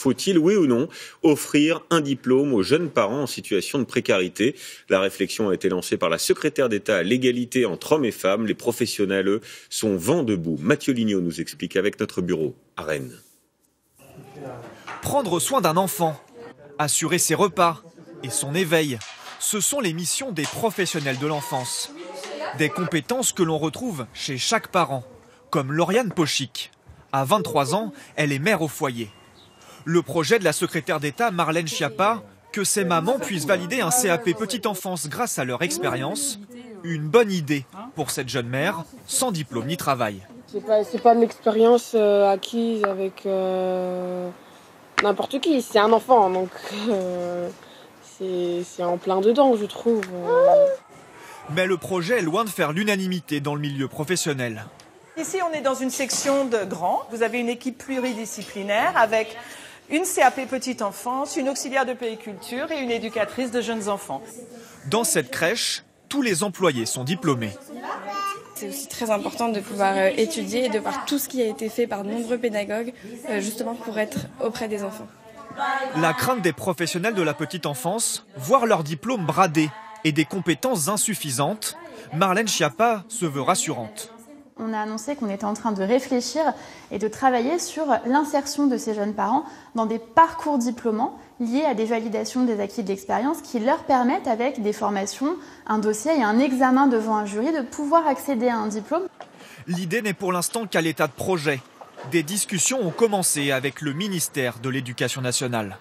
Faut-il, oui ou non, offrir un diplôme aux jeunes parents en situation de précarité? La réflexion a été lancée par la secrétaire d'État à l'égalité entre hommes et femmes. Les professionnels, eux, sont vent debout. Mathieu Lignot nous explique avec notre bureau à Rennes. Prendre soin d'un enfant, assurer ses repas et son éveil, ce sont les missions des professionnels de l'enfance. Des compétences que l'on retrouve chez chaque parent, comme Lauriane Pochic. À 23 ans, elle est mère au foyer. Le projet de la secrétaire d'État Marlène Schiappa, que ces mamans puissent valider un CAP petite enfance grâce à leur expérience, une bonne idée pour cette jeune mère sans diplôme ni travail. C'est pas une expérience acquise avec n'importe qui, c'est un enfant, donc c'est en plein dedans, je trouve. Mais le projet est loin de faire l'unanimité dans le milieu professionnel. Ici, on est dans une section de grands. Vous avez une équipe pluridisciplinaire avec une CAP petite enfance, une auxiliaire de périculture et une éducatrice de jeunes enfants. Dans cette crèche, tous les employés sont diplômés. C'est aussi très important de pouvoir étudier et de voir tout ce qui a été fait par de nombreux pédagogues, justement pour être auprès des enfants. La crainte des professionnels de la petite enfance, voir leur diplôme bradé et des compétences insuffisantes, Marlène Schiappa se veut rassurante. On a annoncé qu'on était en train de réfléchir et de travailler sur l'insertion de ces jeunes parents dans des parcours diplômants liés à des validations des acquis de l'expérience qui leur permettent, avec des formations, un dossier et un examen devant un jury, de pouvoir accéder à un diplôme. L'idée n'est pour l'instant qu'à l'état de projet. Des discussions ont commencé avec le ministère de l'Éducation nationale.